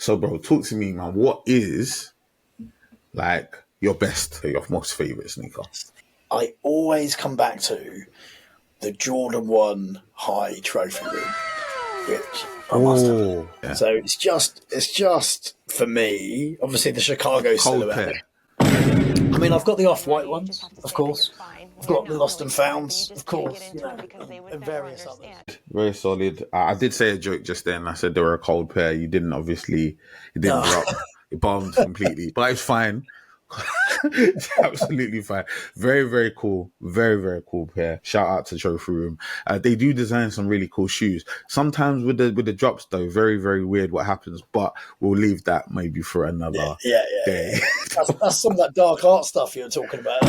So, bro, talk to me, man. What is like your best, your most favorite sneaker? I always come back to the Jordan 1 High Trophy Room, which I must have. Yeah. So it's just for me, obviously the Chicago Cold silhouette. pair. I mean, I've got the off-white ones, of course. I've got the Lost and Founds, of course, and various others. Very solid. I did say a joke just then. I said they were a cold pair. You didn't obviously, you didn't drop. It bombed completely, but it's fine. It's absolutely fine. Very, very cool. Very, very cool pair. Shout out to Trophy Room. They do design some really cool shoes. Sometimes with the drops though, very, very weird what happens, but we'll leave that maybe for another day. That's some of that dark art stuff you were talking about.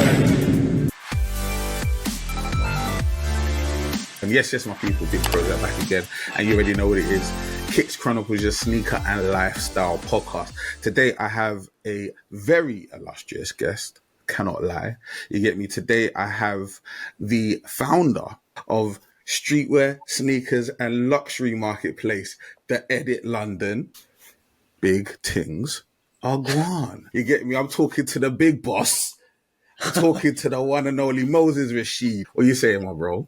And yes, my people, Big PROZECH back again. And you already know what it is. Kicks Chronicles, your sneaker and lifestyle podcast. Today, I have a very illustrious guest. Cannot lie. You get me? Today, I have the founder of streetwear, sneakers, and luxury marketplace, The Edit London. Big things are gone. You get me? I'm talking to the big boss. I'm talking to the one and only Moses RASHID. What are you saying, my bro?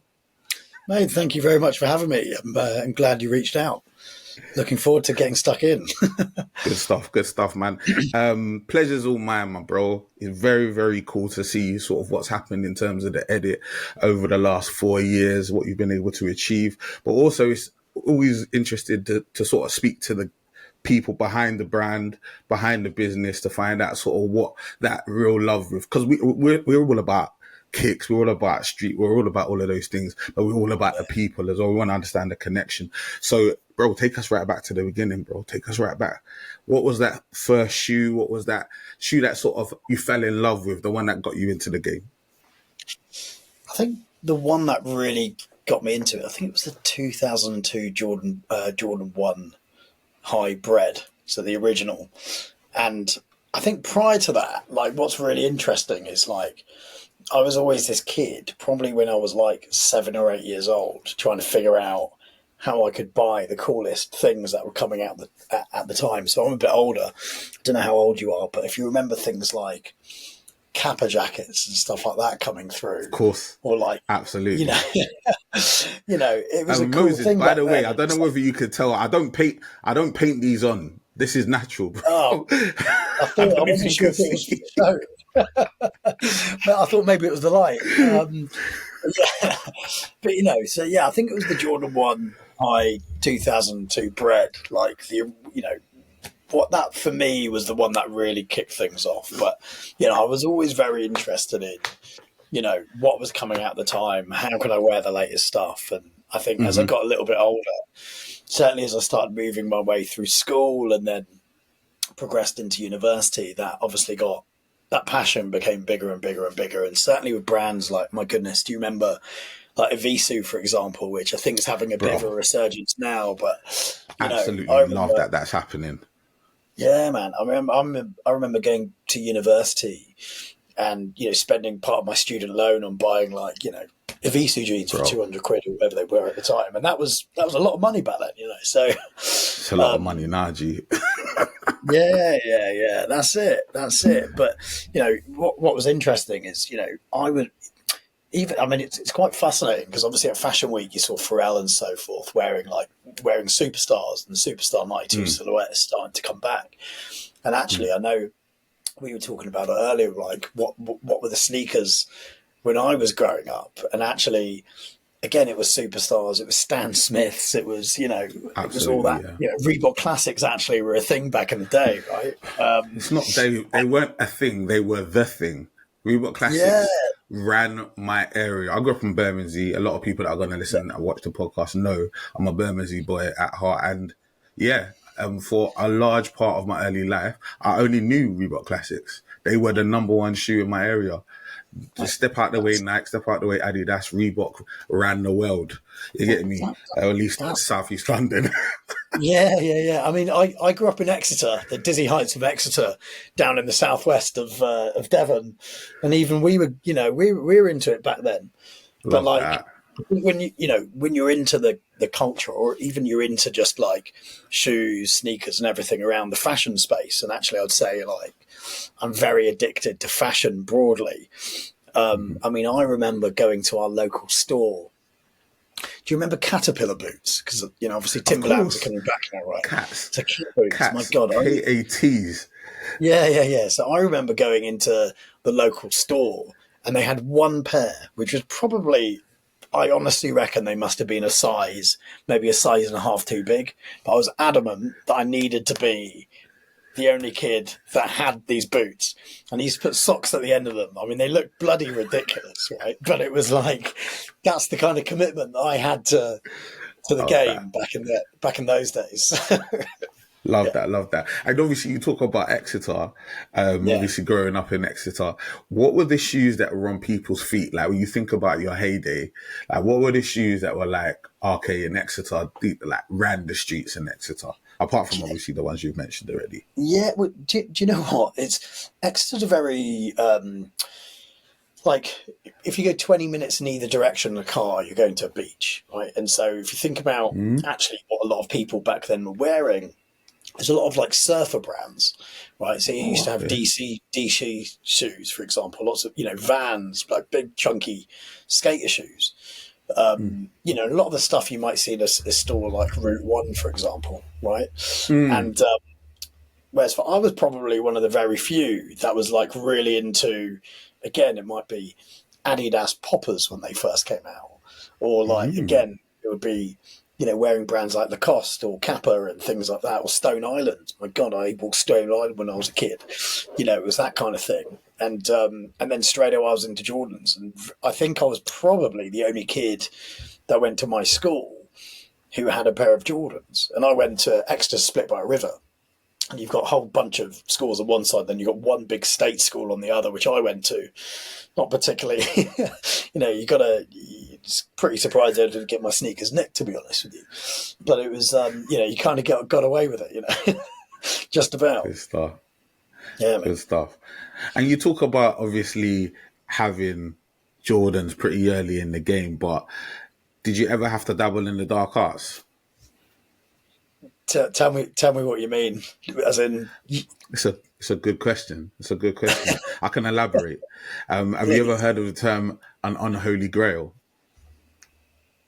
Mate, thank you very much for having me. I'm glad you reached out. Looking forward to getting stuck in. Good stuff, man. Pleasure's all mine, my bro. It's very, very cool to see sort of what's happened in terms of the edit over the last 4 years, what you've been able to achieve. But also, it's always interested to sort of speak to the people behind the brand, behind the business, to find out sort of what that real love with, because we're all about kicks, we're all about street, we're all about all of those things, but we're all about the people as well. We want to understand the connection. So, bro, take us right back to the beginning, bro. Take us right back. What was that first shoe? What was that shoe that sort of you fell in love with, the one that got you into the game? I think the one that really got me into it, I think it was the 2002 Jordan 1 High Bread, so the original. And I think prior to that, like, what's really interesting is, like, I was always this kid, probably when I was like 7 or 8 years old, trying to figure out how I could buy the coolest things that were coming out at the time. So I'm a bit older. I don't know how old you are, but if you remember things like Kappa jackets and stuff like that coming through, of course, or like, absolutely, it was a cool Moses, thing. By the way, I don't know whether you could tell. I don't paint these on. This is natural, bro. Oh, I wasn't sure if it was for the show. But I thought maybe it was the light. But so I think it was the Jordan 1 High 2002 Bread. Like, what that for me was the one that really kicked things off. But I was always very interested in what was coming out at the time. How could I wear the latest stuff? And I think as I got a little bit older, certainly as I started moving my way through school and then progressed into university, that obviously that passion became bigger and bigger and bigger. And certainly with brands like, my goodness, do you remember like Evisu, for example, which I think is having a bit of a resurgence now, but absolutely love that that's happening. Yeah, man. I remember going to university and, spending part of my student loan on buying like, Evisu jeans for 200 quid or whatever they were at the time. And that was a lot of money back then, so. It's a lot of money now, G. Yeah. That's it. But, what was interesting is, I would it's quite fascinating because obviously at Fashion Week, you saw Pharrell and so forth wearing Superstars, and the Superstar 92 silhouette is starting to come back. And actually, I know we were talking about it earlier, like what were the sneakers when I was growing up? And actually, again, it was Superstars, it was Stan Smiths, it was, it was all that. Reebok Classics actually were a thing back in the day, right? It's not, they weren't a thing, they were the thing. Reebok Classics ran my area. I grew up in Bermondsey. A lot of people that are going to listen and watch the podcast know I'm a Bermondsey boy at heart. And for a large part of my early life, I only knew Reebok Classics. They were the number one shoe in my area. Just step out the way Nike, step out the way Adidas, Reebok ran the world. You get me? Or at least South East London. Yeah. I mean, I grew up in Exeter, the dizzy heights of Exeter, down in the southwest of Devon, and even we were into it back then. But like when when you're into the the culture, or even you're into just like shoes, sneakers and everything around the fashion space. And actually I'd say like I'm very addicted to fashion broadly. I mean, I remember going to our local store. Do you remember Caterpillar boots? Because, you know, obviously Timberlands are coming back now, right? Cats. So Cat boots, Cats. my God. KATs. Yeah. So I remember going into the local store and they had one pair, which was probably, I honestly reckon they must have been maybe a size and a half too big. But I was adamant that I needed to be the only kid that had these boots, and he used to put socks at the end of them. I mean, they looked bloody ridiculous, right? But it was like, that's the kind of commitment that I had to the game back in those days. Love that. And obviously you talk about Exeter, obviously growing up in Exeter. What were the shoes that were on people's feet? Like when you think about your heyday, like what were the shoes that were like, okay, in Exeter, like ran the streets in Exeter? Apart from obviously the ones you've mentioned already. Yeah, well, do you know what? Exeter's a very, like, if you go 20 minutes in either direction in a car, you're going to a beach, right? And so if you think about actually what a lot of people back then were wearing, there's a lot of like surfer brands, right? So you used to have DC shoes, for example, lots of, you know, Vans, like big chunky skater shoes. You know, a lot of the stuff you might see in a store like Route 1, for example, right? And whereas I was probably one of the very few that was like really into, again, it might be Adidas poppers when they first came out, or like, again, it would be, you know, wearing brands like Lacoste or Kappa and things like that, or Stone Island. My God, I bought Stone Island when I was a kid. You know, it was that kind of thing. And then straight away I was into Jordans. And I think I was probably the only kid that went to my school who had a pair of Jordans. And I went to Exeter, split by a river. And you've got a whole bunch of schools on one side, then you've got one big state school on the other, which I went to. Not particularly, you know, it's pretty surprised I didn't get my sneakers nicked, to be honest with you. But it was, you know, you kind of got away with it, you know, just about. Good stuff. Yeah, man. Good stuff. And you talk about obviously having Jordans pretty early in the game, but did you ever have to dabble in the dark arts? Tell me what you mean. As in, it's a good question. I can elaborate. Have you ever heard of the term an unholy grail?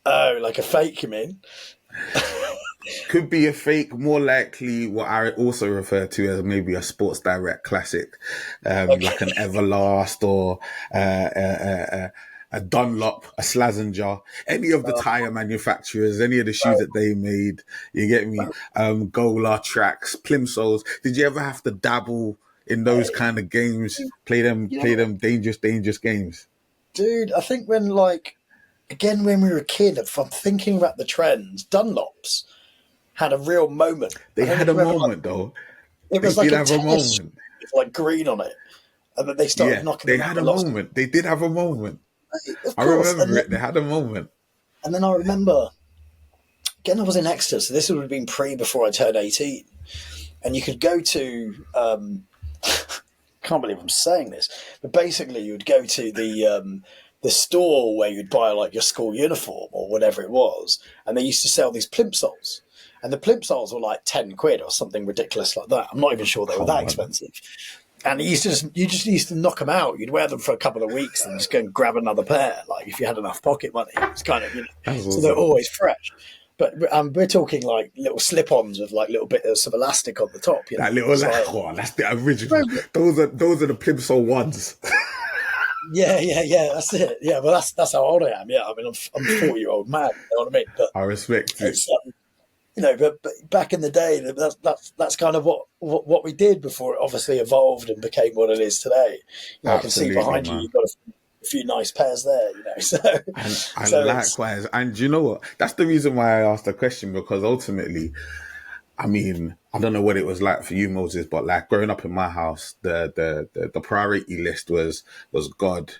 Oh, like a fake, you mean? Could be a fake, more likely what I also refer to as maybe a Sports Direct classic, like an Everlast or a Dunlop, a Slazenger, any of the tire manufacturers, any of the shoes that they made, you get me? Gola tracks, plimsolls. Did you ever have to dabble in those kind of games? Play them dangerous games? Dude, I think when we were a kid, if I'm thinking about the trends, Dunlops had a real moment. They had a moment, though. It was like a tennis with like green on it. And then they started knocking them out. They had a moment. They did have a moment. I remember it. They had a moment. And then I remember, again, I was in Exeter, so this would have been before I turned 18. And you could go to, can't believe I'm saying this, but basically you would go to the store where you'd buy like your school uniform or whatever it was, and they used to sell these plimsolls. And the plimsolls were like 10 quid or something ridiculous like that. I'm not even sure they were that expensive. And you just used to knock them out. You'd wear them for a couple of weeks and just go and grab another pair. Like if you had enough pocket money, it's kind of, you know, awesome. So they're always fresh. But we're talking like little slip-ons with like little bits of elastic on the top. You know? That little, that's the original. Those are the plimsoll ones. Yeah, that's it. Yeah, well, that's how old I am. Yeah, I mean, I'm a 40-year-old man. You know what I mean? But I respect it. You know, but back in the day, that's kind of what we did before it obviously evolved and became what it is today. You know, I can see behind you, you've got a few nice pairs there. You know, so likewise. And you know what? That's the reason why I asked the question, because ultimately, I mean, I don't know what it was like for you, Moses, but like growing up in my house, the priority list was God,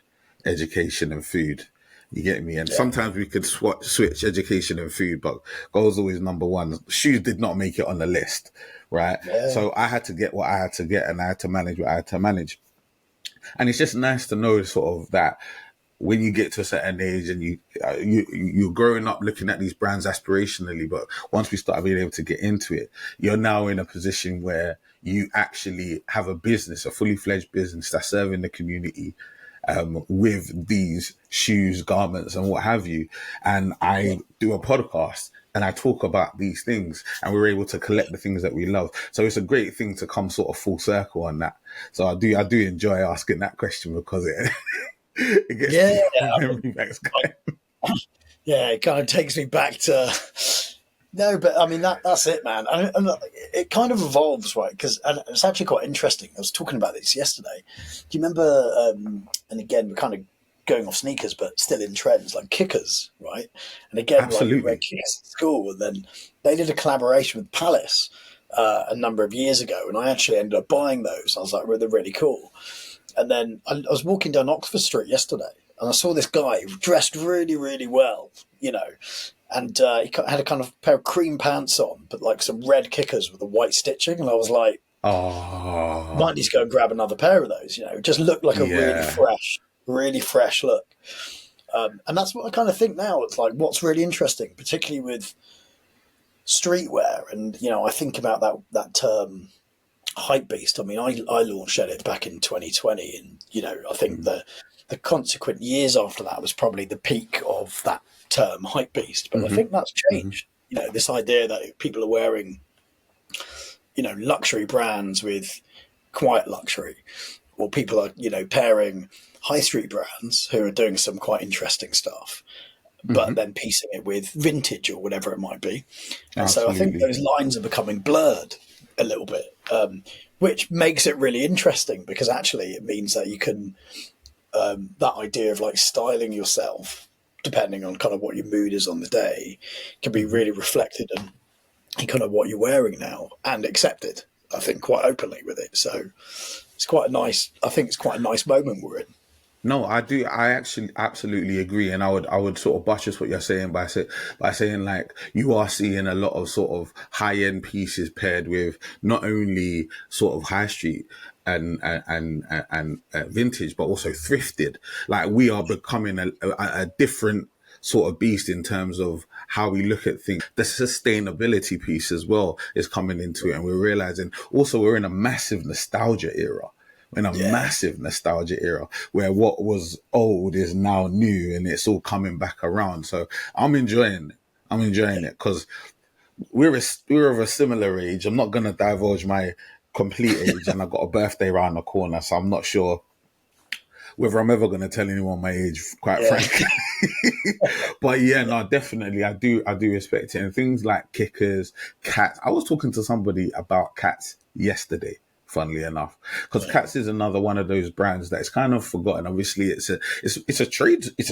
education, and food. You get me? And sometimes we could switch education and food, but God was always number one. Shoes did not make it on the list, right? Yeah. So I had to get what I had to get, and I had to manage what I had to manage. And it's just nice to know sort of that when you get to a certain age and you're growing up looking at these brands aspirationally, but once we start being able to get into it, you're now in a position where you actually have a business, a fully fledged business that's serving the community, with these shoes, garments, and what have you. And I do a podcast and I talk about these things, and we're able to collect the things that we love. So it's a great thing to come sort of full circle on that. So I do enjoy asking that question, because it gets memory banks going. Yeah, it kind of takes me back to no, but I mean that's it, man. And it kind of evolves, right? Because it's actually quite interesting. I was talking about this yesterday. Do you remember? And again, we're kind of going off sneakers, but still in trends like Kickers, right? And again, Absolutely. like we read Kickers at school, and then they did a collaboration with Palace a number of years ago, and I actually ended up buying those. I was like, they're really cool. And then I was walking down Oxford Street yesterday, and I saw this guy dressed really, really well, you know, and he had a kind of pair of cream pants on, but like some red Kickers with the white stitching. And I was like, might need to go and grab another pair of those, you know, just looked like a really fresh look. And that's what I kind of think now. It's like, what's really interesting, particularly with streetwear. And, you know, I think about that term, hype beast. I mean, I launched it back in 2020, and you know, I think the consequent years after that was probably the peak of that term, hype beast. But I think that's changed. You know, this idea that people are wearing, you know, luxury brands with quiet luxury, or people are, you know, pairing high street brands who are doing some quite interesting stuff, but then piecing it with vintage or whatever it might be. And so I think those lines are becoming blurred a little bit, which makes it really interesting, because actually it means that you can, that idea of like styling yourself depending on kind of what your mood is on the day can be really reflected in kind of what you're wearing now, and accepted, I think, quite openly with it. So it's quite a nice, I think it's quite a nice moment we're in. No, I do. I actually absolutely agree, and I would sort of buttress what you're saying by saying like you are seeing a lot of sort of high end pieces paired with not only sort of high street and vintage, but also thrifted. Like we are becoming a different sort of beast in terms of how we look at things. The sustainability piece as well is coming into it, and we're realizing also we're in a massive nostalgia era. In a massive nostalgia era where what was old is now new, and it's all coming back around. So I'm enjoying it because we're of a similar age. I'm not going to divulge my complete age, and I've got a birthday around the corner, so I'm not sure whether I'm ever going to tell anyone my age, quite frankly. But yeah, no, definitely, I do respect it. And things like Kickers, Cats. I was talking to somebody about Cats yesterday, funnily enough, because Cats is another one of those brands that is kind of forgotten. Obviously, it's a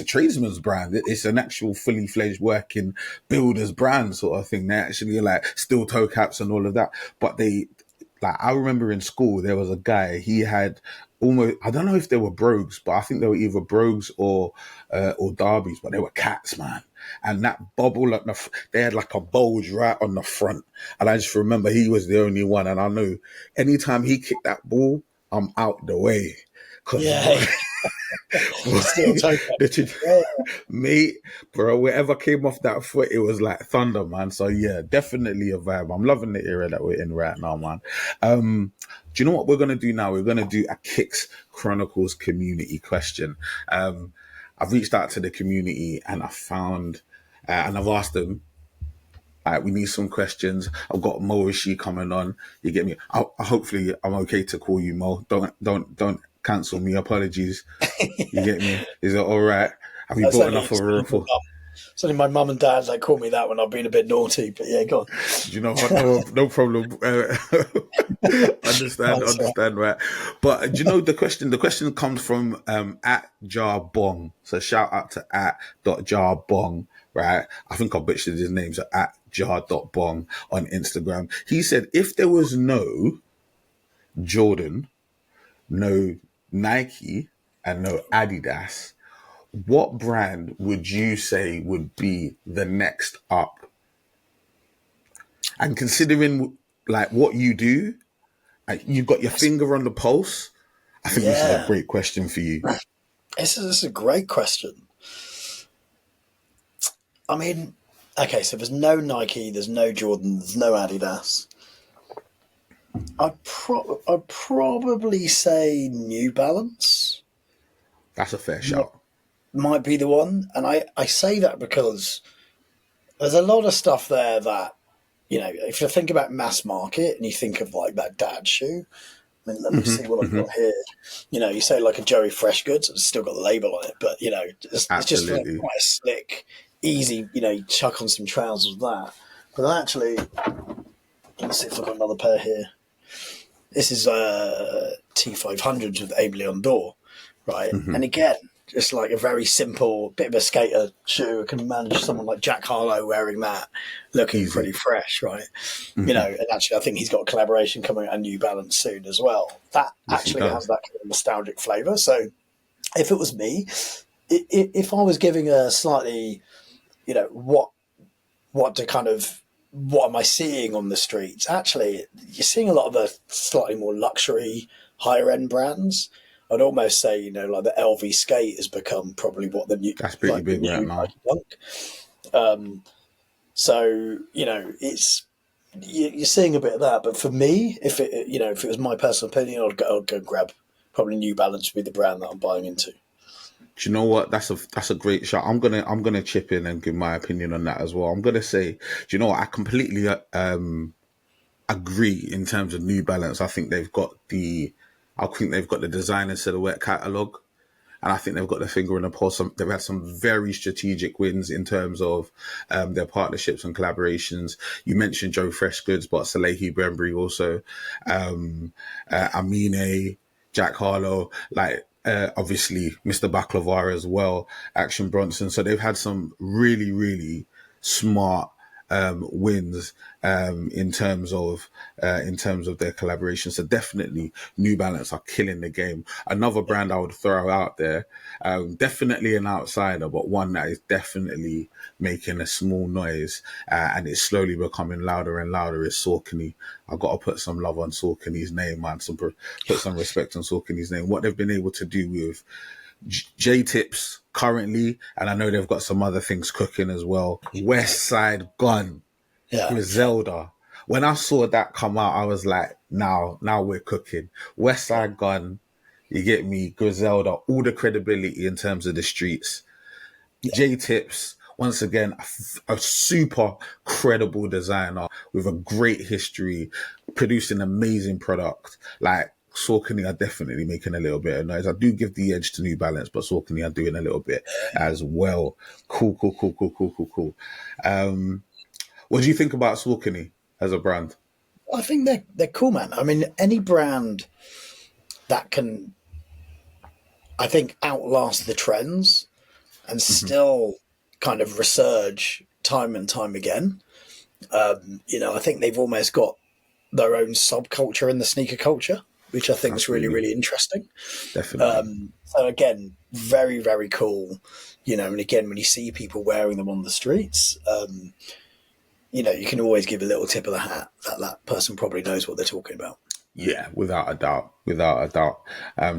tradesman's brand. It's an actual fully fledged working builder's brand sort of thing. They actually like steel toe caps and all of that. But I remember in school there was a guy. He had almost, I don't know if they were brogues, but I think they were either brogues or derbies, but they were Cats, man. And that bubble they had like a bulge right on the front. And I just remember he was the only one. And I know anytime he kicked that ball, I'm out the way. Mate, bro, whatever came off that foot, it was like thunder, man. So yeah, definitely a vibe. I'm loving the era that we're in right now, man. Do you know what we're going to do now? We're going to do a Kicks Chronicles community question. I've reached out to the community and I found, and I've asked them, we need some questions. I've got Mo Rishi coming on. You get me? Hopefully I'm okay to call you Mo. Don't cancel me. Apologies. You get me? Is it all right? Have you bought enough of a raffle? It's only my mum and dad that call me that when I've been a bit naughty, but yeah, go on. You know what? No problem. Understand, right? But you know the question comes from at Jarbong. So shout out to @jarbong, right? I think I butchered his name, so at jar.bong on Instagram. He said, if there was no Jordan, no Nike, and no Adidas, what brand would you say would be the next up? And considering like what you do, you've got your finger on the pulse, I think this is a great question for you. This is a great question. I mean, okay, so there's no Nike, there's no Jordan, there's no Adidas. I'd probably say New Balance That's a fair shout. might be the one. And I say that because there's a lot of stuff there that, you know, if you think about mass market and you think of like that dad shoe, I mean, let me see what I've got here. You know, you say like a Joey Fresh Goods, it's still got the label on it, but, you know, it's just like quite a slick, easy, you know, you chuck on some trousers with that. But actually, let's see if I've got another pair here. This is T500s with Aimé Leon Dore, right? And again, just like a very simple bit of a skater shoe. I can manage someone like Jack Harlow wearing that, looking pretty fresh, right? You know, and actually, I think he's got a collaboration coming out, a New Balance soon as well. That actually has that kind of nostalgic flavour. So, if it was me, if I was giving a slightly, you know, what am I seeing on the streets? Actually, you're seeing a lot of the slightly more luxury, higher end brands. I'd almost say, you know, like the LV skate has become probably what the new, that's pretty big right now. Dunk. So, you know, you're seeing a bit of that. But for me, if it was my personal opinion, I'd go grab probably New Balance would be the brand that I'm buying into. Do you know what? That's a great shot. I'm gonna chip in and give my opinion on that as well. I'm gonna say, do you know what? I completely agree in terms of New Balance. I think they've got the design and silhouette catalog, and I think they've got their finger on the pulse. They've had some very strategic wins in terms of their partnerships and collaborations. You mentioned Joe Fresh Goods, but Salehi Bembury also, Amine, Jack Harlow, like. Obviously, Mr. Baklava as well, Action Bronson. So they've had some really, really smart wins in terms of their collaboration. So definitely, New Balance are killing the game. Another brand I would throw out there, definitely an outsider, but one that is definitely making a small noise and it's slowly becoming louder and louder is Saucony. I've got to put some love on Saucony's name, man. Put some respect on Saucony's name. What they've been able to do with J-Tips currently, and I know they've got some other things cooking as well. West Side Gun, Griselda. When I saw that come out, I was like, now we're cooking. West Side Gun, you get me, Griselda, all the credibility in terms of the streets. J-Tips, once again, a super credible designer with a great history, producing amazing product. Like, Saucony are definitely making a little bit of noise. I do give the edge to New Balance, but Saucony are doing a little bit as well. Cool. What do you think about Saucony as a brand? I think they're cool, man. I mean, any brand that can, I think, outlast the trends and still kind of resurge time and time again. You know, I think they've almost got their own subculture in the sneaker culture, which I think is really, really interesting. Definitely. So again, very, very cool. You know, and again, when you see people wearing them on the streets, you know, you can always give a little tip of the hat that person probably knows what they're talking about. Yeah, without a doubt.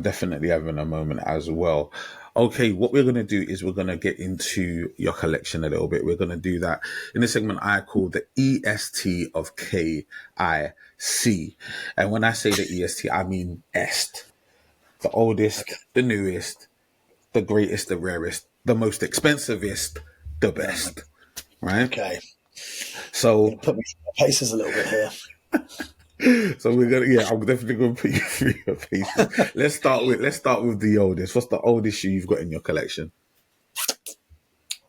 Definitely having a moment as well. Okay, what we're going to do is we're going to get into your collection a little bit. We're going to do that in a segment I call the EST of KIC. And when I say the EST, I mean EST. The oldest, the newest, the greatest, the rarest, the most expensivest, the best. Right? Okay. So put me through my paces a little bit here. So I'm definitely gonna put you through your paces. Let's start with the oldest. What's the oldest shoe you've got in your collection?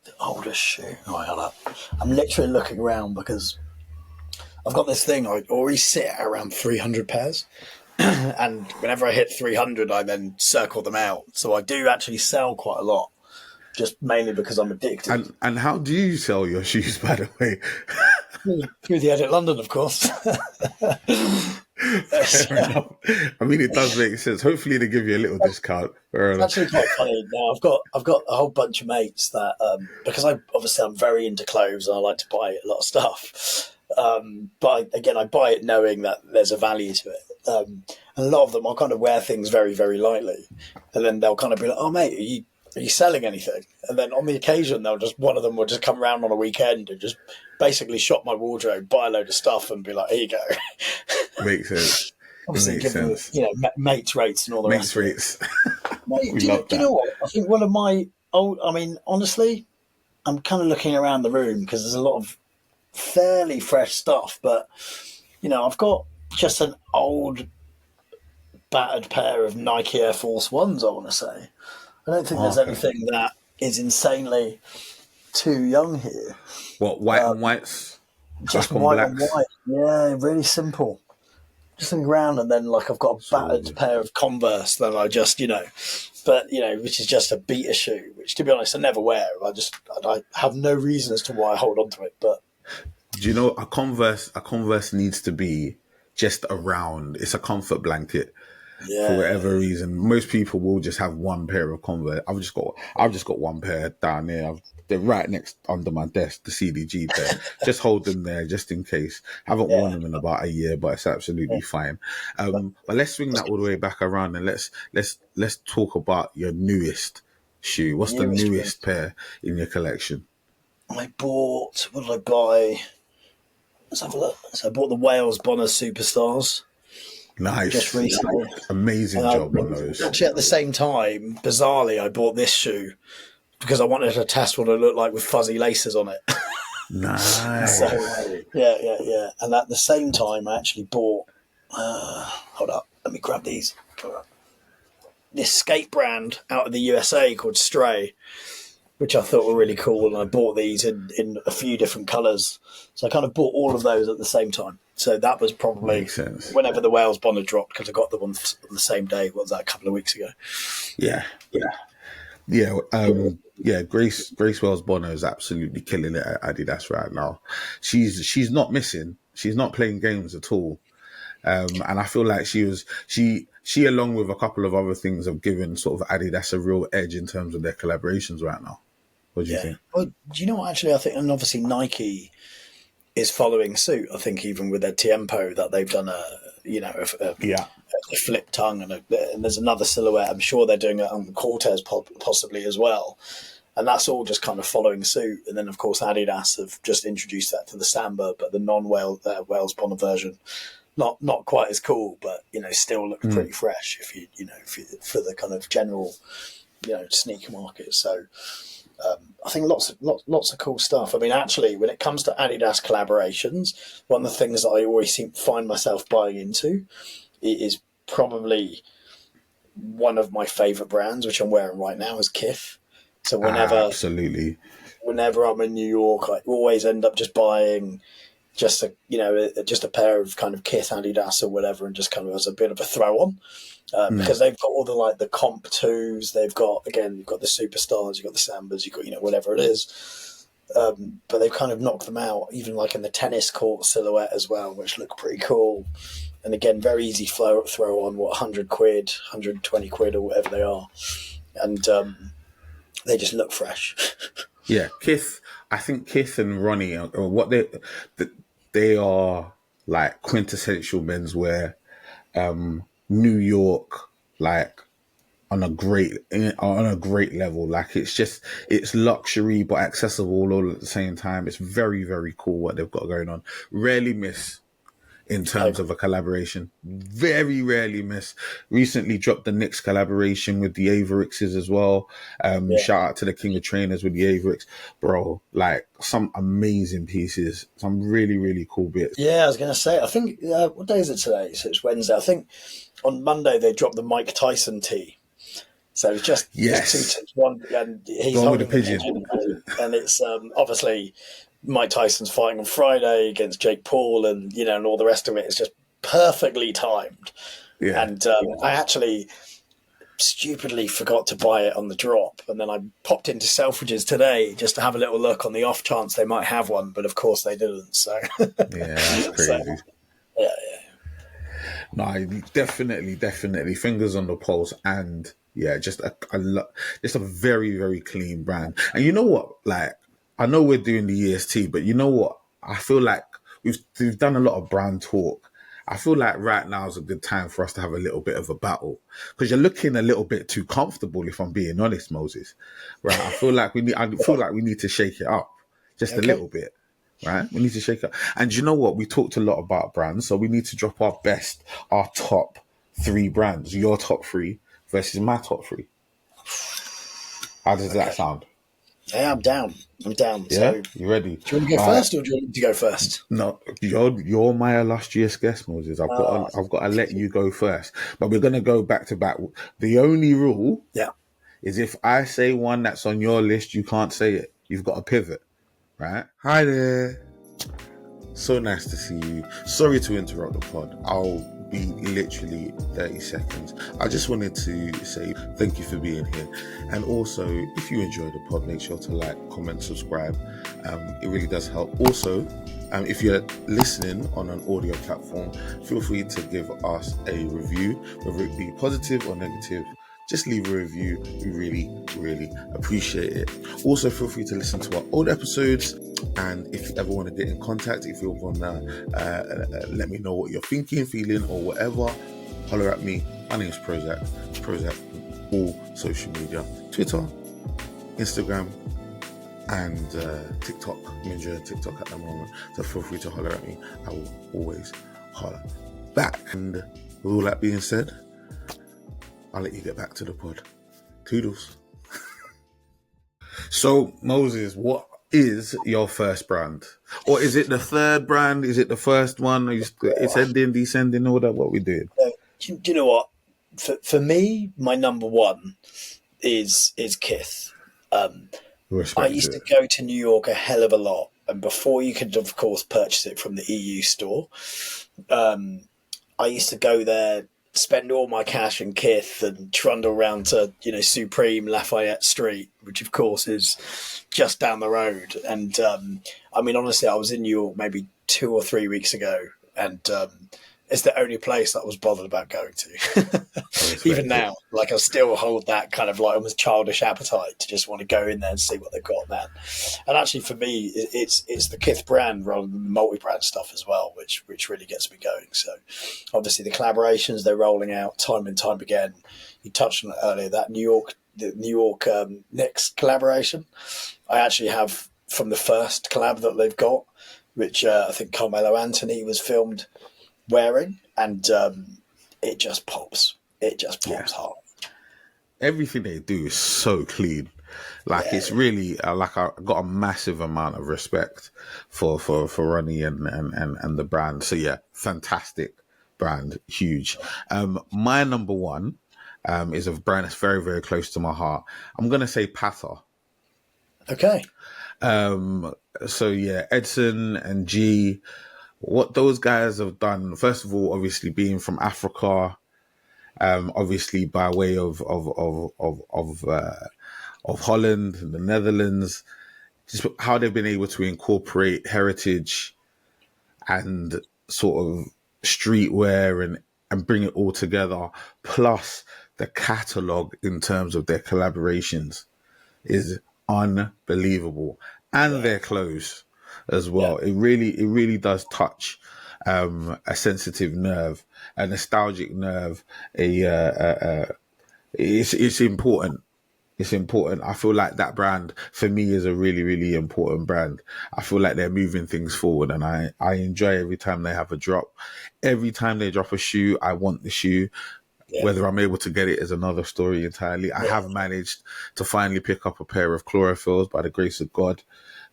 The oldest shoe. Oh, I'm literally looking around because I've got this thing. I always sit at around 300 pairs, and whenever I hit 300, I then circle them out. So I do actually sell quite a lot, just mainly because I'm addicted. And how do you sell your shoes, by the way? Through the Edit London, of course. Fair enough. I mean, it does make sense. Hopefully, they give you a little discount. It's actually quite funny. Now I've got a whole bunch of mates that because I'm very into clothes and I like to buy a lot of stuff. But again, I buy it knowing that there's a value to it. And a lot of them, I'll kind of wear things very, very lightly, and then they'll kind of be like, "Oh, mate, are you selling anything?" And then on the occasion, one of them will just come around on a weekend and just basically shop my wardrobe, buy a load of stuff, and be like, "Here you go." Makes sense. Obviously, giving mates rates and all the Mates rest. rates. Mate, do you know what? I think one of my honestly, I'm kind of looking around the room because there's a lot of fairly fresh stuff, but I've got just an old battered pair of Nike Air Force Ones, I want to say. I don't think there's anything that is insanely too young here. What, white and whites? Just white and white. Yeah, really simple. Just looking around, and then I've got a battered pair of Converse that I just, which is just a beater shoe, which to be honest I never wear. I have no reason as to why I hold on to it. But do you know a Converse needs to be just around. It's a comfort blanket. Yeah. For whatever reason, most people will just have one pair of Converse. I've just got one pair down there. They're right next under my desk, the CDG pair. Just hold them there just in case. Haven't worn them in about a year, but it's absolutely fine. But let's swing that all the way back around and let's talk about your newest shoe. What's the newest pair in your collection? I bought. What did I buy? Let's have a look. So I bought the Wales Bonner Superstars. Nice. Just recently. Amazing job on those. Actually, at the same time, bizarrely, I bought this shoe because I wanted to test what it looked like with fuzzy laces on it. Nice. So, yeah. And at the same time, I actually bought... hold up. Let me grab these. This skate brand out of the USA called Stray, which I thought were really cool. And I bought these in a few different colours. So I kind of bought all of those at the same time. So that was probably whenever the Wales Bonner dropped, because I got them on the same day. What was that, a couple of weeks ago? Yeah. Grace Wales Bonner is absolutely killing it at Adidas right now. She's not missing. She's not playing games at all. And I feel like she along with a couple of other things have given sort of Adidas a real edge in terms of their collaborations right now. What do you think? Well, do you know what, actually, I think, and obviously Nike is following suit. I think even with their Tiempo that they've done a flip tongue and there's another silhouette. I'm sure they're doing it on Cortez possibly as well. And that's all just kind of following suit. And then, of course, Adidas have just introduced that to the Samba, but the non-Wales Bonner version, not quite as cool, but, still looks pretty fresh if you for the kind of general, sneaker market. So I think lots of cool stuff. I mean, actually, when it comes to Adidas collaborations, one of the things that I always find myself buying into is probably one of my favourite brands, which I'm wearing right now, is Kith. So whenever I'm in New York, I always end up just buying just a pair of kind of Kith Adidas or whatever, and just kind of as a bit of a throw on. Because they've got all the comp twos, you've got the Superstars, you've got the Sambas, you've got whatever it is, but they've kind of knocked them out, even in the tennis court silhouette as well, which look pretty cool. And again, very easy throw on, 100 quid, 120 quid or whatever they are, and they just look fresh. Yeah, Kith. I think Kith and Ronnie are what they are like quintessential menswear. New York, on a great level. It's luxury but accessible all at the same time. It's very, very cool what they've got going on. Rarely miss in terms of a collaboration. Very rarely miss. Recently dropped the Knicks collaboration with the Averixes as well. Shout out to the King of Trainers with the Averix. Bro, some amazing pieces. Some really, really cool bits. Yeah, I was going to say, I think, what day is it today? So it's Wednesday. I think on Monday they dropped the Mike Tyson tee. So it's just two teams, one, and he's holding the pigeon. And it's obviously Mike Tyson's fighting on Friday against Jake Paul, and and all the rest of it is just perfectly timed. Yeah. And I actually stupidly forgot to buy it on the drop, and then I popped into Selfridges today just to have a little look on the off chance they might have one, but of course they didn't. So that's crazy. Yeah. No, definitely fingers on the pulse, and just a very, very clean brand. And you know what? I know we're doing the EST, but you know what? I feel like we've done a lot of brand talk. I feel like right now is a good time for us to have a little bit of a battle, because you're looking a little bit too comfortable, if I'm being honest, Moses. Right? I feel like we need to shake it up just a little bit. Right? We need to shake it up. And you know what? We talked a lot about brands, so we need to drop our top 3 brands. Your top 3 versus my top 3. How does that sound? Yeah, I'm down. Yeah? So, you ready? Do you want to go first, or do you want me to go first? No, you're my illustrious guest, Moses. I've got to let you go first. But we're gonna go back to back. The only rule, is if I say one that's on your list, you can't say it. You've got to pivot, right? Hi there. So nice to see you. Sorry to interrupt the pod. I'll be literally 30 seconds. I just wanted to say thank you for being here. And also, if you enjoy the pod, make sure to like, comment, subscribe. It really does help. Also, if you're listening on an audio platform, feel free to give us a review, whether it be positive or negative. Just leave a review. We really, really appreciate it. Also, feel free to listen to our old episodes. And if you ever want to get in contact, if you want to let me know what you're thinking, feeling, or whatever, holler at me. My name is PROZECH. PROZECH on all social media. Twitter, Instagram, and TikTok. I'm enjoying TikTok at the moment. So feel free to holler at me. I will always holler back. And with all that being said, I'll let you get back to the pod. Toodles. So, Moses, what is your first brand? Or is it the third brand? Is it the first one? Ascending, descending, all that? What we doing? Do you know what? For me, my number one is Kith. I used to go to New York a hell of a lot. And before you could, of course, purchase it from the EU store, I used to go there, spend all my cash in Kith and trundle around to, Supreme Lafayette Street, which of course is just down the road. And honestly, I was in New York maybe 2 or 3 weeks ago, and it's the only place that I was bothered about going to. Even now, I still hold that kind of almost childish appetite to just want to go in there and see what they've got, man. And actually, for me, it's the Kith brand rather than the multi-brand stuff as well, which really gets me going. So, obviously, the collaborations they're rolling out time and time again. You touched on it earlier, that the New York Knicks collaboration. I actually have from the first collab that they've got, which I think Carmelo Anthony was filmed wearing, and it just pops. It just pops hard. Everything they do is so clean. It's really I got a massive amount of respect for Ronnie and the brand. So yeah, fantastic brand, huge. My number one is a brand that's very, very close to my heart. I'm gonna say Pata. Okay. So yeah, Edson and G, what those guys have done, first of all, obviously being from Africa, obviously by way of Holland and the Netherlands, just how they've been able to incorporate heritage and sort of streetwear and bring it all together, plus the catalogue in terms of their collaborations is unbelievable, and their clothes as well. It really does touch a sensitive nerve, a nostalgic nerve. It's important. It's important. I feel like that brand for me is a really, really important brand. I feel like they're moving things forward, and I enjoy every time they have a drop. Every time they drop a shoe, I want the shoe. Yeah. Whether I'm able to get it is another story entirely. I have managed to finally pick up a pair of Chlorophylls by the grace of God,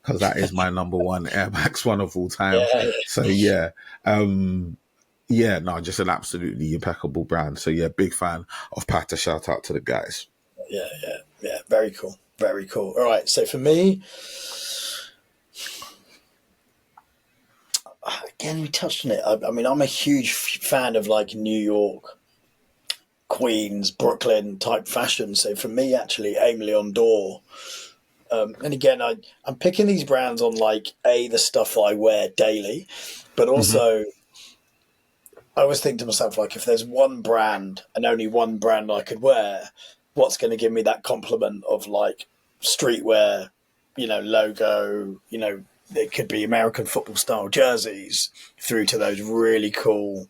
because that is my number one Air Max 1 of all time. Yeah. So just an absolutely impeccable brand. So yeah, big fan of Pata. Shout out to the guys. Yeah. Very cool. Very cool. All right. So for me, again, we touched on it. I'm a huge fan of New York, Queens, Brooklyn type fashion. So for me, actually, Aime Leon Dore. And again, I'm picking these brands on the stuff that I wear daily, but also I always think to myself, if there's one brand and only one brand I could wear, what's going to give me that compliment of streetwear, logo, it could be American football style jerseys through to those really cool,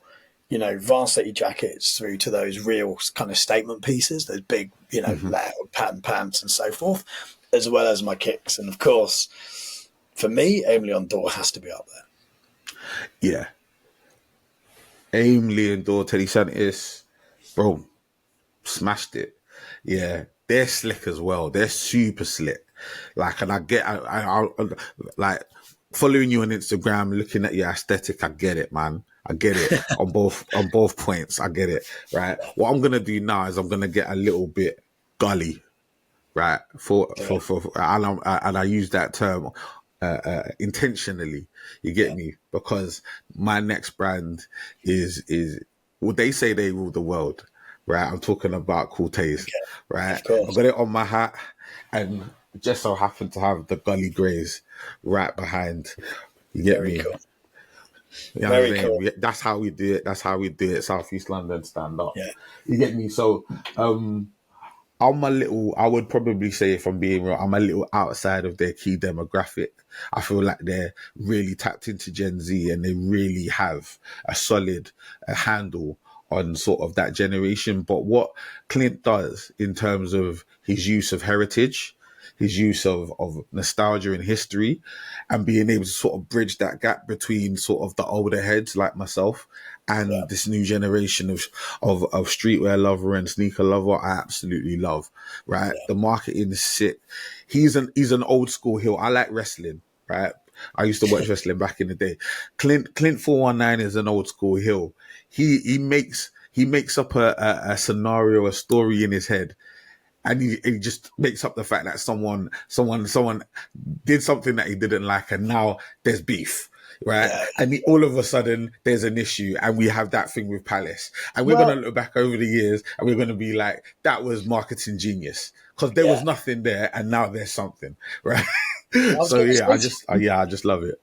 you know, varsity jackets, through to those real kind of statement pieces, those big, you know, loud pattern pants and so forth, as well as my kicks. And of course, for me, Aim Leon Dore has to be up there. Yeah. Aim Leon Dore, Teddy Santis, bro, smashed it. Yeah. They're slick as well. They're super slick. Like, and I like following you on Instagram, looking at your aesthetic. I get it, man. I get it on both points. I get it. Right. What I'm gonna do now is I'm gonna get a little bit gully, right? And I use that term intentionally. You get me? Because my next brand is well, they say they rule the world, right? I'm talking about Cool Taste, right? I've got it on my hat, and just so happen to have the Gully Greys right behind. You get me? Cool. You know Very cool. That's how we do it. That's how we do it. Southeast London stand up. Yeah. You get me? So I'm a little, I would probably say, if I'm being real, I'm a little outside of their key demographic. I feel like they're really tapped into Gen Z, and they really have a solid handle on sort of that generation. But what Clint does in terms of his use of heritage, his use of nostalgia and history, and being able to sort of bridge that gap between sort of the older heads like myself and this new generation of streetwear lover and sneaker lover, I absolutely love. Right, the marketing is sick. He's an old school heel. I like wrestling. Right, I used to watch wrestling back in the day. Clint 419 is an old school heel. He makes up a scenario, a story in his head. And he just makes up the fact that someone did something that he didn't like, and now there's beef, right? Yeah. And all of a sudden there's an issue, and we have that thing with Palace, and we're going to look back over the years, and we're going to be like, that was marketing genius, because there was nothing there, and now there's something, right? So I just love it.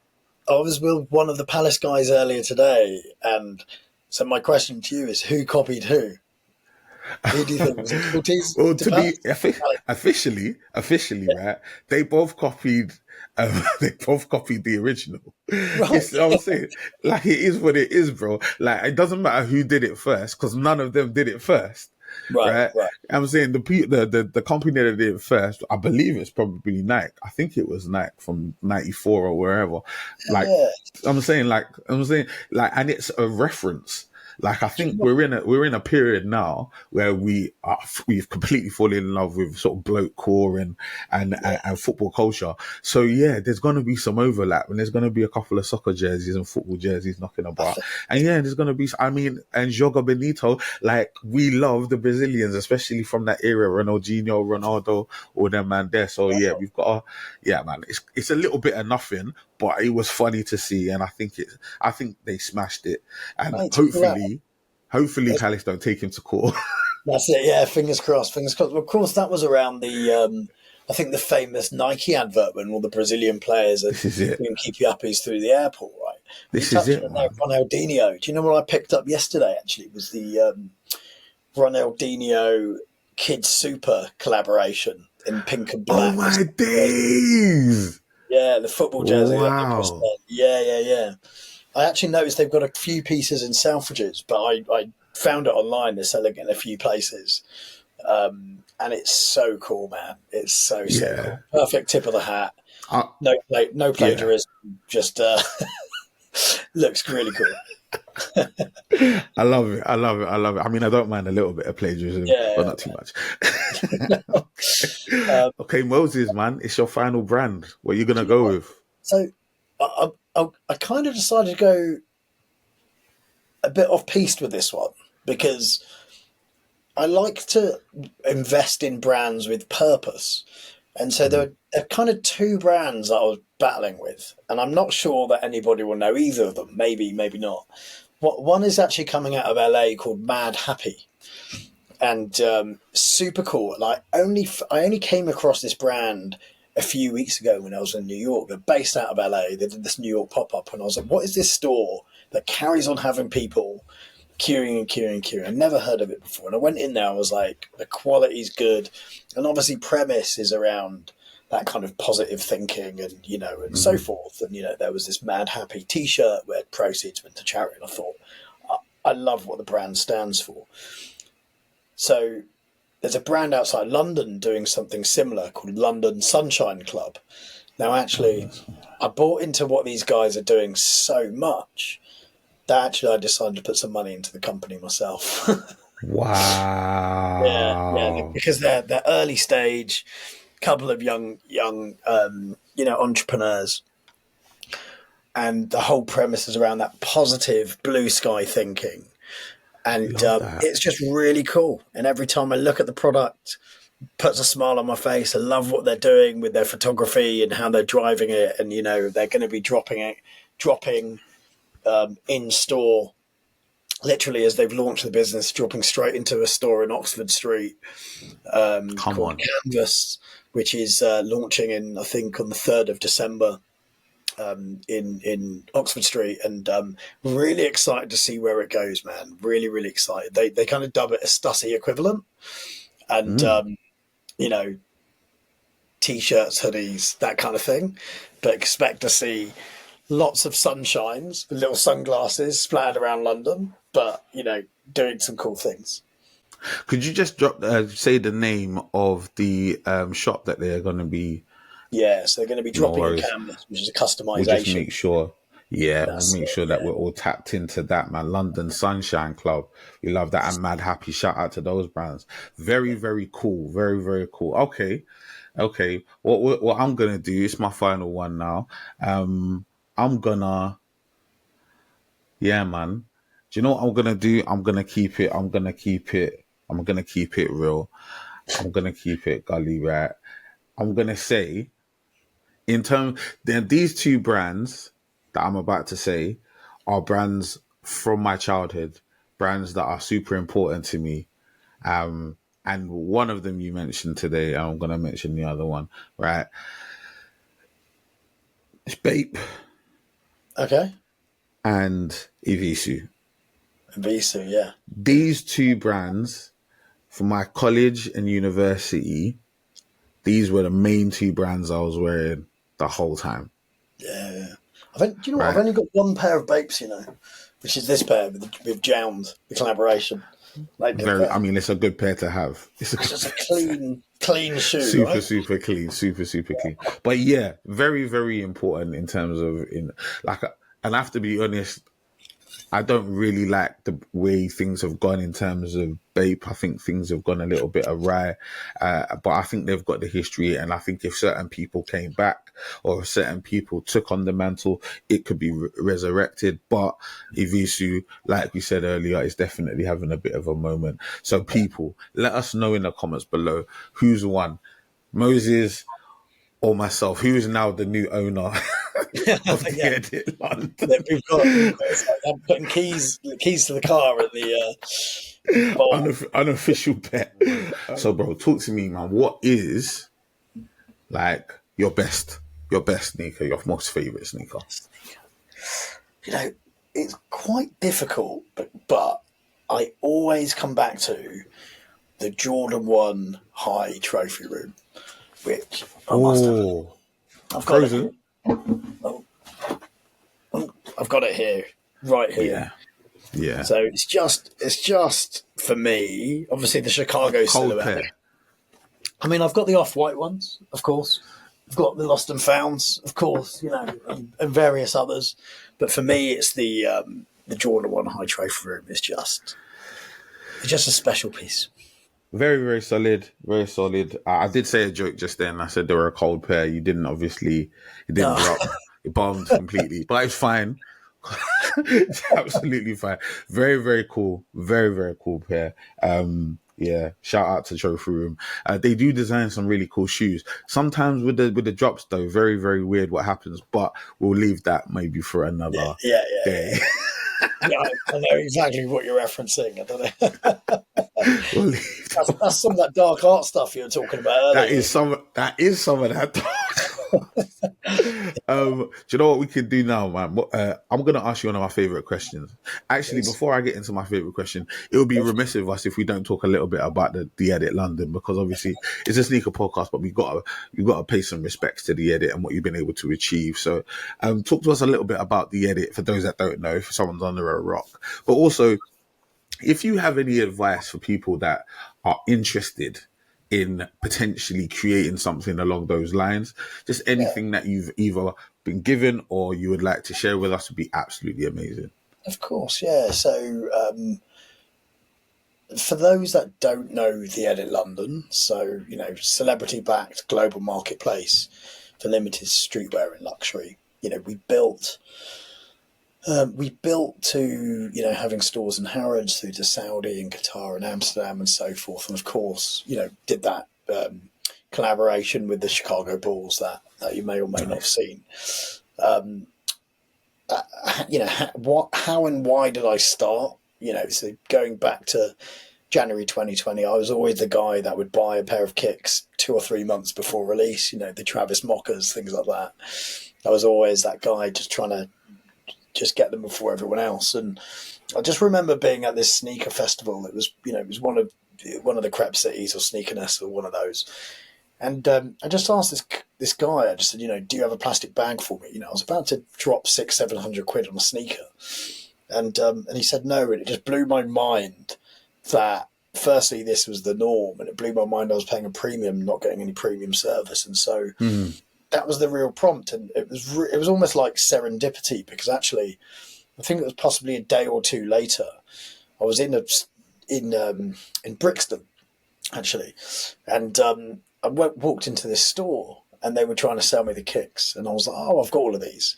I was with one of the Palace guys earlier today, and so my question to you is, who copied who? Who do you think was it? Well, to be officially, right? They both copied. The original. Right. I'm saying, like, it is what it is, bro. Like, it doesn't matter who did it first, because none of them did it first. Right. I'm saying the company that did it first, I believe it's probably Nike. I think it was Nike from '94 or wherever. Like, I'm saying, and it's a reference. Like, I think we're in a period now where we've completely fallen in love with sort of bloke core and football culture. So yeah, there's going to be some overlap, and there's going to be a couple of soccer jerseys and football jerseys knocking about. And yeah, there's going to be, and Joga Benito, like, we love the Brazilians, especially from that era, Ronaldinho, Ronaldo, all them man there. So yeah, we've got man, it's a little bit of nothing, but it was funny to see, and I think they smashed it, and hopefully Palace don't take him to court. That's it, yeah. Fingers crossed. Well, of course, that was around the I think the famous Nike advert when all the Brazilian players are doing keepy uppies through the airport, right? This is it. Ronaldinho. Do you know what I picked up yesterday? Actually, it was the Ronaldinho Kids Super collaboration in pink and black. Oh my days! Yeah, the football jersey. Wow. Yeah. I actually noticed they've got a few pieces in Selfridges, but I found it online. They're selling it in a few places. And it's so cool, man. It's so cool. Perfect tip of the hat. No plagiarism. Just looks really cool. I love it. I mean, I don't mind a little bit of plagiarism, but not too much. Okay, Moses, man, it's your final brand. What are you going to go with? So I kind of decided to go a bit off-piste with this one, because I like to invest in brands with purpose. And so there are kind of two brands that I was battling with, and I'm not sure that anybody will know either of them. Maybe not. One is actually coming out of LA called Mad Happy, and super cool. Like, I only came across this brand a few weeks ago when I was in New York. They're based out of LA. They did this New York pop-up, and I was like, what is this store that carries on having people queuing? I never heard of it before. And I went in there, I was like, the quality's good. And obviously premise is around that kind of positive thinking and, you know, and so forth. And, you know, there was this Mad Happy t-shirt where proceeds went to charity. And I thought, I love what the brand stands for. So there's a brand outside London doing something similar called London Sunshine Club. Now, actually, I bought into what these guys are doing so much that actually I decided to put some money into the company myself. Wow. Yeah, because they're early stage, couple of young you know, entrepreneurs. And the whole premise is around that positive blue sky thinking. And it's just really cool. And every time I look at the product, puts a smile on my face. I love what they're doing with their photography and how they're driving it. And, you know, they're going to be dropping in store, literally as they've launched the business, dropping straight into a store in Oxford Street called Canvas, which is launching in, I think, on the 3rd of December. In Oxford Street, and really excited to see where it goes, man. Really, really excited. They kind of dub it a Stussy equivalent, and you know, t-shirts, hoodies, that kind of thing. But expect to see lots of sunshines with little sunglasses splattered around London, but you know, doing some cool things. Could you just say the name of the shop that they're going to be? Yeah, so they're going to be dropping in Canvas, which is a customization. We'll just make sure, we'll make sure that we're all tapped into that, man. London Sunshine Club. We love that. And Mad Happy. Shout out to those brands. Very, very cool. Very, very cool. Okay. What I'm going to do, it's my final one now. Man. Do you know what I'm going to do? I'm going to keep it real. I'm going to keep it gully, right? I'm going to say, in terms, then these two brands that I'm about to say are brands from my childhood, brands that are super important to me. And one of them you mentioned today, I'm going to mention the other one, right? It's Bape. Okay. And Evisu. Evisu, yeah. These two brands, for my college and university, these were the main two brands I was wearing the whole time. Yeah. I've only got one pair of Bapes, you know, which is this pair with Jound, the collaboration. It's a good pair to have. It's just a clean shoe. Super clean. But yeah, very, very important in terms of and I have to be honest, I don't really like the way things have gone in terms of Bape. I think things have gone a little bit awry, but I think they've got the history, and I think if certain people came back or certain people took on the mantle, it could be resurrected. But Evisu, like we said earlier, is definitely having a bit of a moment. So people, let us know in the comments below who's won, Moses or myself, who is now the new owner of the Edit London. We've got I'm putting keys to the car in the unofficial bet. So, bro, talk to me, man. What is like your best sneaker, your most favorite sneaker? You know, it's quite difficult, but I always come back to the Jordan 1 High Trophy Room, which I must have. I've got it. I've got it here, right here. Yeah. So it's just for me. Obviously, the Chicago silhouette. I mean, I've got the off-white ones, of course. I've got the Lost and Founds, of course, you know, and various others. But for me, it's the Jordan 1 High Trophy Room. It's just a special piece. Very, very solid. Very solid. I did say a joke just then. I said they were a cold pair. You didn't drop. It bombed completely. But it's fine. It's absolutely fine. Very, very cool. Very, very cool pair. Yeah, shout out to Trophy Room. They do design some really cool shoes. Sometimes with the drops though, very, very weird what happens. But we'll leave that maybe for another day. Yeah, I know exactly what you're referencing. I don't know. That's some of that dark art stuff you were talking about earlier. That is some of that dark. Do you know what we can do now, man? I'm going to ask you one of my favorite questions. Actually, Please. before I get into my favorite question, it would be remiss of us if we don't talk a little bit about the Edit London, because obviously it's a sneaker podcast, but we've got to pay some respects to the Edit and what you've been able to achieve. So, talk to us a little bit about the Edit for those that don't know, if someone's under a rock, but also if you have any advice for people that are interested in potentially creating something along those lines, just Yeah, anything that you've either been given or you would like to share with us would be absolutely amazing. of course. Yeah. So for those that don't know the Edit London, so celebrity-backed global marketplace for limited streetwear and luxury. We built to having stores in Harrods through to Saudi and Qatar and Amsterdam and so forth, and of course did that collaboration with the Chicago Bulls that you may or may not have seen. How and why did I start? So going back to January 2020, I was always the guy that would buy a pair of kicks 2 or 3 months before release. The Travis Mockers, things like that. I was always that guy just trying to just get them before everyone else. And I just remember being at this sneaker festival. It was one of the Crep Cities or Sneakerness or one of those. And I just asked this guy. I just said, do you have a plastic bag for me? I was about to drop 600-700 quid on a sneaker, and he said no. And it just blew my mind that firstly this was the norm, and it blew my mind I was paying a premium, not getting any premium service, and so. That was the real prompt, and it was almost like serendipity, because actually, I think it was possibly a day or two later, I was in Brixton, actually, and I walked into this store, and they were trying to sell me the kicks, and I was like, oh, I've got all of these,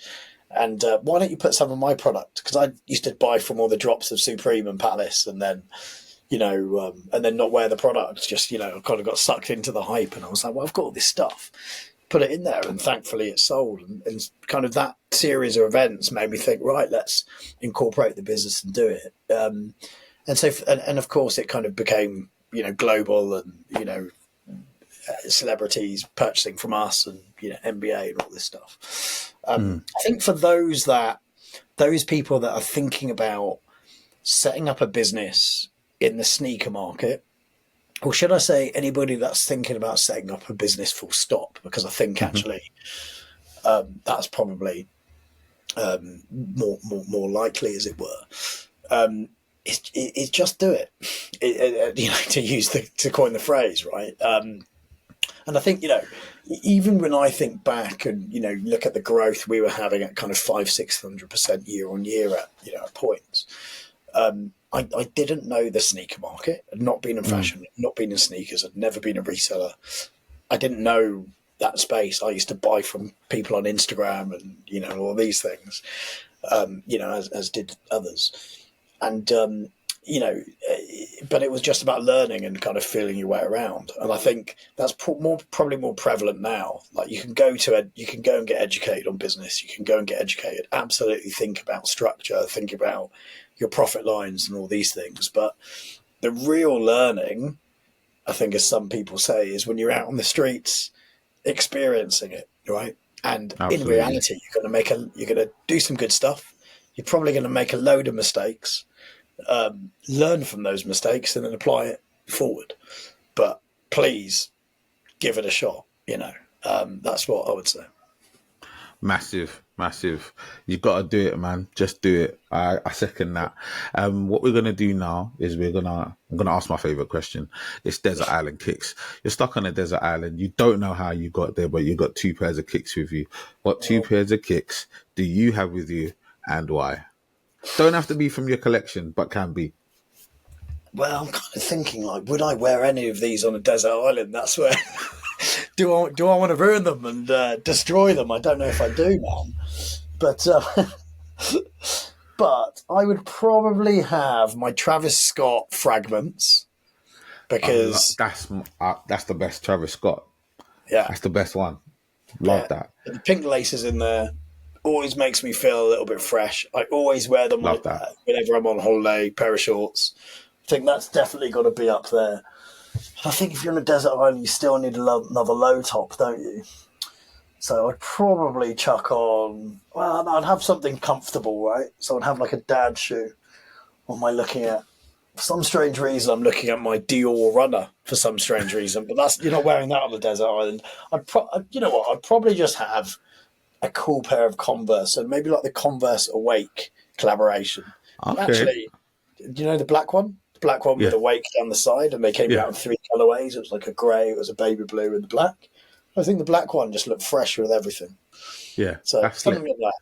and why don't you put some of my product? Because I used to buy from all the drops of Supreme and Palace, and then. And then not wear the product. Just I kind of got sucked into the hype, and I was like, well, I've got all this stuff. Put it in there, and thankfully it sold, and kind of that series of events made me think, right, let's incorporate the business and do it, and so and of course it kind of became global, and celebrities purchasing from us, and NBA and all this stuff. I think for those people that are thinking about setting up a business in the sneaker market, or should I say anybody that's thinking about setting up a business full stop, because I think actually that's probably more likely, as it were. It's just do it. To coin the phrase, right? And I think even when I think back and look at the growth we were having at kind of 500-600% year on year at points. I didn't know the sneaker market. I'd not been in fashion, not been in sneakers. I'd never been a reseller. I didn't know that space. I used to buy from people on Instagram and, all these things, as did others. And, but it was just about learning and kind of feeling your way around. And I think that's probably more prevalent now. Like you can go and get educated on business. You can go and get educated. Absolutely think about structure, think about your profit lines and all these things. But the real learning, I think, as some people say, is when you're out on the streets experiencing it, right? And in reality, you're going to do some good stuff. You're probably going to make a load of mistakes, learn from those mistakes, and then apply it forward. But please give it a shot. That's what I would say. Massive. You've got to do it, man. Just do it. I second that. What we're gonna do now is I'm gonna ask my favorite question. It's Desert Island Kicks. You're stuck on a desert island. You don't know how you got there, but you got 2 pairs of kicks with you. What 2 pairs of kicks do you have with you, and why? Don't have to be from your collection, but can be. Well, I'm kind of thinking, like, would I wear any of these on a desert island? That's where. Do I want to ruin them and destroy them? I don't know if I do, man. But I would probably have my Travis Scott fragments, because that's the best Travis Scott. Yeah, that's the best one. Love that. The pink laces in there always makes me feel a little bit fresh. I always wear them whenever I'm on holiday. Pair of shorts. I think that's definitely got to be up there. I think if you're on a desert island, you still need another low top, don't you? So I'd probably chuck on. Well, I'd have something comfortable, right? So I'd have like a dad shoe. What am I looking at? For some strange reason, I'm looking at my Dior runner for some strange reason. But that's, you're not wearing that on the desert island. You know what? I'd probably just have a cool pair of Converse, and maybe like the Converse Awake collaboration. Okay. Actually, do you know the black one? The black one with Awake down the side, and they came out in 3 colorways. It was like a grey, it was a baby blue, and the black. I think the black one just looked fresh with everything. Yeah, so something like that.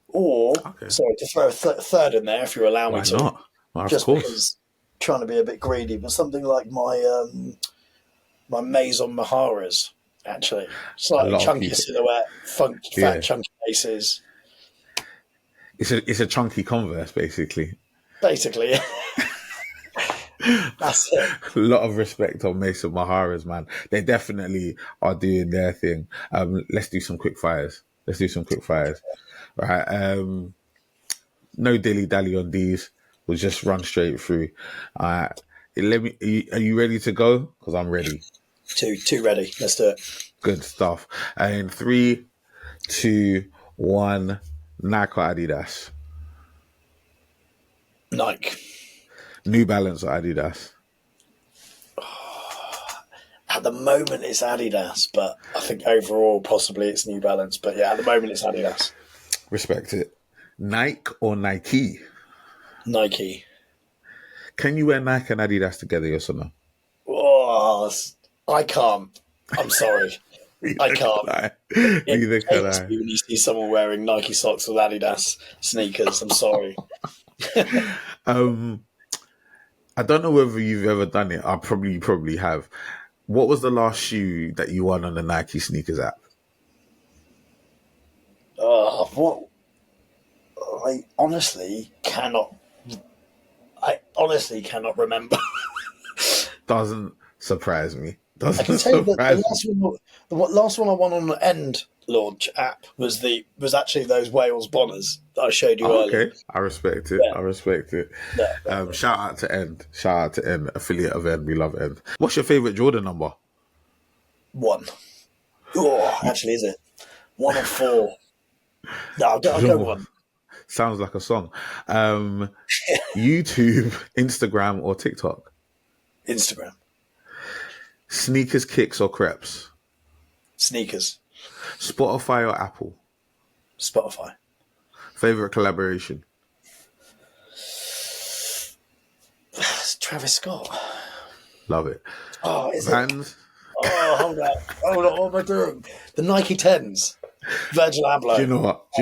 Or sorry, to throw a third in there, if you allow me to. Why not? Well, just because trying to be a bit greedy, but something like my my Maison Maharas. Actually, slightly chunky silhouette, fat chunky laces. It's a chunky Converse, basically. Basically, that's it. A lot of respect on Mason Maharas, man. They definitely are doing their thing. Let's do some quick fires. Right. No dilly dally on these. We'll just run straight through. Are you ready to go? Because I'm ready. Too ready. Let's do it. Good stuff. And 3, 2, 1. Nike or Adidas? Nike. New Balance or Adidas? At the moment, it's Adidas, but I think overall, possibly it's New Balance. But yeah, at the moment, it's Adidas. Respect it. Nike or Nike? Nike. Can you wear Nike and Adidas together, yes or no? Oh, I can't. I'm sorry. I can't. Neither can I. When you see someone wearing Nike socks with Adidas sneakers, I'm sorry. I don't know whether you've ever done it. You probably have. What was the last shoe that you won on the Nike sneakers app? What? I honestly cannot remember. Doesn't surprise me. I can tell you that the last one I won on the End launch app was actually those Wales Bonners that I showed you earlier. Okay, I respect it. Yeah. Shout out to End, affiliate of End. We love End. What's your favourite Jordan number? 1. Oh, actually, is it 1 or 4? No, I'll go 1. Sounds like a song. YouTube, Instagram, or TikTok? Instagram. Sneakers, kicks, or crepes? Sneakers. Spotify or Apple? Spotify. Favorite collaboration? It's Travis Scott. Love it. Oh, is Vans? It? Oh, hold on. What am I doing? The Nike 10s. Virgil Abloh. Do you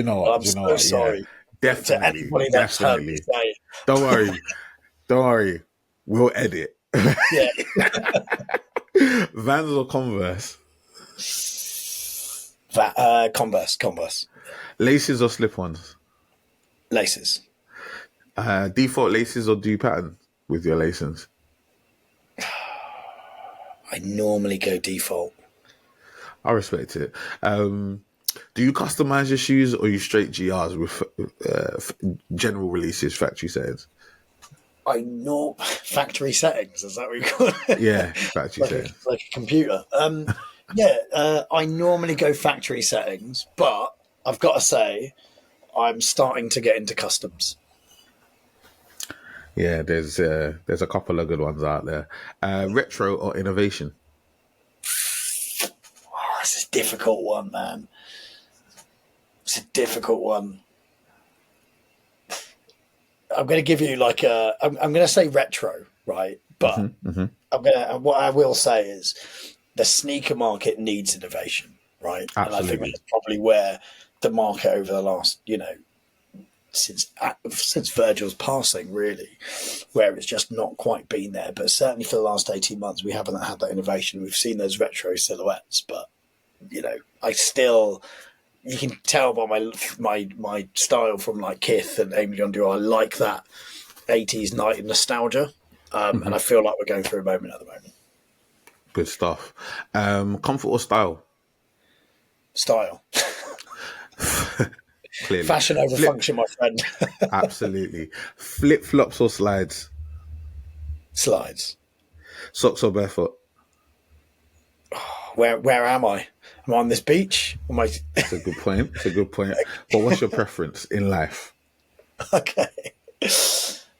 know what? I'm so sorry. Yeah. Definitely. To anybody that's heard me say it. Don't worry. We'll edit. Yeah. Vans or Converse? Converse. Laces or slip-ons? Laces. Default laces or do pattern with your laces? I normally go default. I respect it. Do you customize your shoes or you straight GRs with general releases, factory settings? I know factory settings. Is that what you call it? Yeah, factory settings. Like a computer. I normally go factory settings, but I've got to say, I'm starting to get into customs. Yeah, there's a couple of good ones out there. Retro or innovation? Oh, this is a difficult one, man. It's a difficult one. I'm going to give you I'm going to say retro, right? But what I will say is the sneaker market needs innovation, right? Absolutely. And I think that's probably where the market over the last, since Virgil's passing, really, where it's just not quite been there. But certainly for the last 18 months, we haven't had that innovation. We've seen those retro silhouettes, but you can tell by my style from like Kith and Amy John Duo, I like that 80s night nostalgia. And I feel like we're going through a moment at the moment. Good stuff. Comfort or style? Style. Clearly. Fashion over function, my friend. Absolutely. Flip-flops or slides? Slides. Socks or barefoot? Where am I? Am I on this beach? Am I? It's a good point. It's a good point. But what's your preference in life? Okay,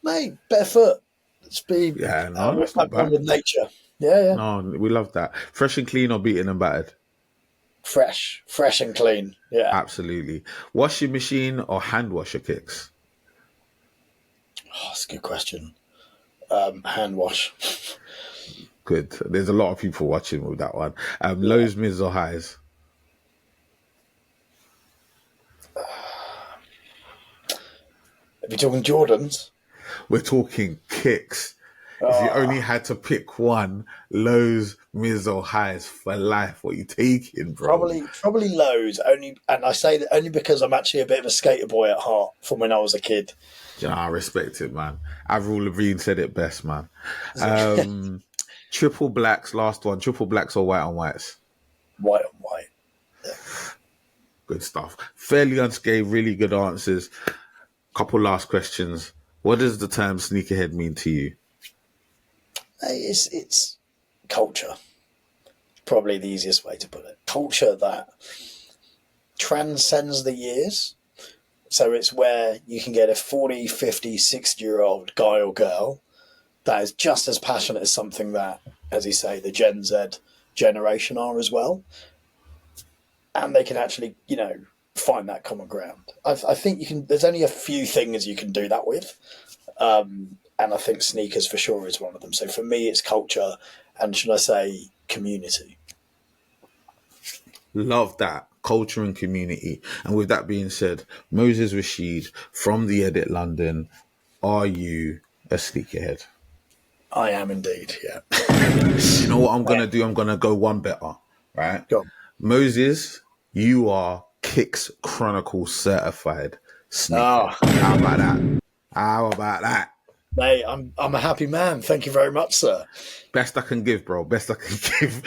mate, barefoot. Let's be Yeah, no, that's not bad. with nature. Yeah. No, we love that. Fresh and clean or beaten and battered? Fresh and clean. Yeah, Absolutely. Washing machine or hand wash your kicks? oh, that's a good question. Hand wash. Good. There's a lot of people watching with that one. Lows, mids or highs? Are we talking Jordans? We're talking kicks. If you only had to pick one, lows, mids or highs for life, what you taking, bro? Probably lows. Only, and I say that only because I'm actually a bit of a skater boy at heart from when I was a kid. Yeah, I respect it, man. Avril Lavigne said it best, man. Triple blacks, last one. Triple blacks or white on whites? White on white. Yeah. Good stuff. Fairly unscathed, really good answers. Couple last questions. What does the term sneakerhead mean to you? It's culture. Probably the easiest way to put it. Culture that transcends the years. So it's where you can get a 40, 50, 60-year-old guy or girl that is just as passionate as something that, as you say, the Gen Z generation are as well. And they can actually, find that common ground. I think there's only a few things you can do that with. And I think sneakers for sure is one of them. So for me, it's culture and, should I say, community. Love that. Culture and community. And with that being said, Moses Rashid from the Edit London, are you a sneakerhead? I am indeed, yeah. You know what I'm going to do? I'm going to go one better, right? Go on. Moses, you are Kicks Chronicles certified sneaker. Oh. How about that? How about that? Mate, I'm a happy man. Thank you very much, sir. Best I can give, bro. Best I can give.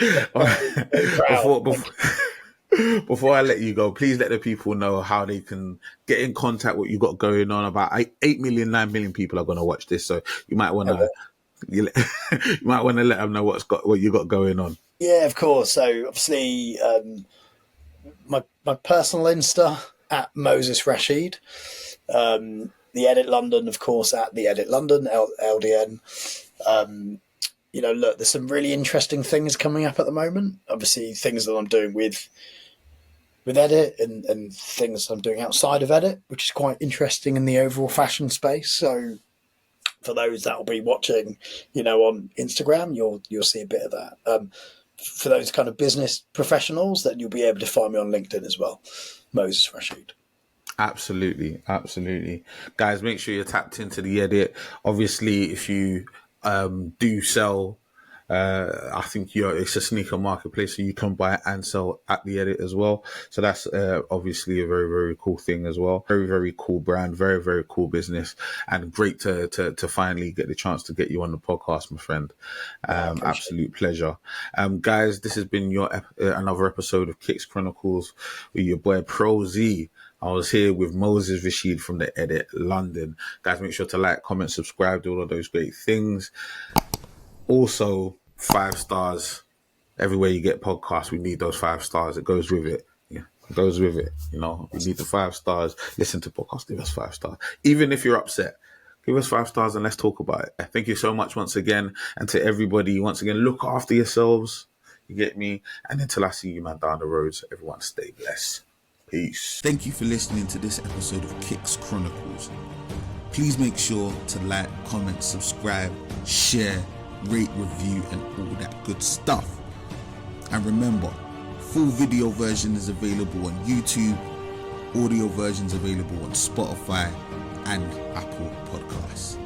Before I let you go, please let the people know how they can get in contact with what you got going on. About 8 million, 9 million people are going to watch this, so you might want to let them know what you got going on. Yeah, of course. So obviously, my personal Insta at Moses Rashid. The Edit London, of course, at the Edit London, LDN. Look, there's some really interesting things coming up at the moment. Obviously, things that I'm doing with Edit and things I'm doing outside of Edit, which is quite interesting in the overall fashion space. So for those that will be watching, on Instagram, you'll see a bit of that. For those kind of business professionals, then you'll be able to find me on LinkedIn as well, Moses Rashid. Absolutely. Guys, make sure you're tapped into the Edit. Obviously, if you do sell, I think it's a sneaker marketplace, so you can buy and sell at the Edit as well. So that's obviously a very, very cool thing as well. Very, very cool brand, very, very cool business, and great to finally get the chance to get you on the podcast, my friend. Absolute pleasure. Guys, this has been another episode of Kicks Chronicles with your boy PROZECH. I was here with Moses Rashid from the Edit London. Guys, make sure to like, comment, subscribe, do all of those great things. Also, 5 stars everywhere you get podcasts. We need those 5 stars. It goes with it. Yeah, it goes with it. We need the 5 stars. Listen to podcasts. Give us 5 stars. Even if you're upset, give us 5 stars and let's talk about it. Thank you so much once again. And to everybody, once again, look after yourselves. You get me? And until I see you, man, down the road, so everyone stay blessed. Peace. Thank you for listening to this episode of Kicks Chronicles. Please make sure to like, comment, subscribe, share, rate, review, and all that good stuff. And remember, full video version is available on YouTube, audio versions available on Spotify and Apple Podcasts.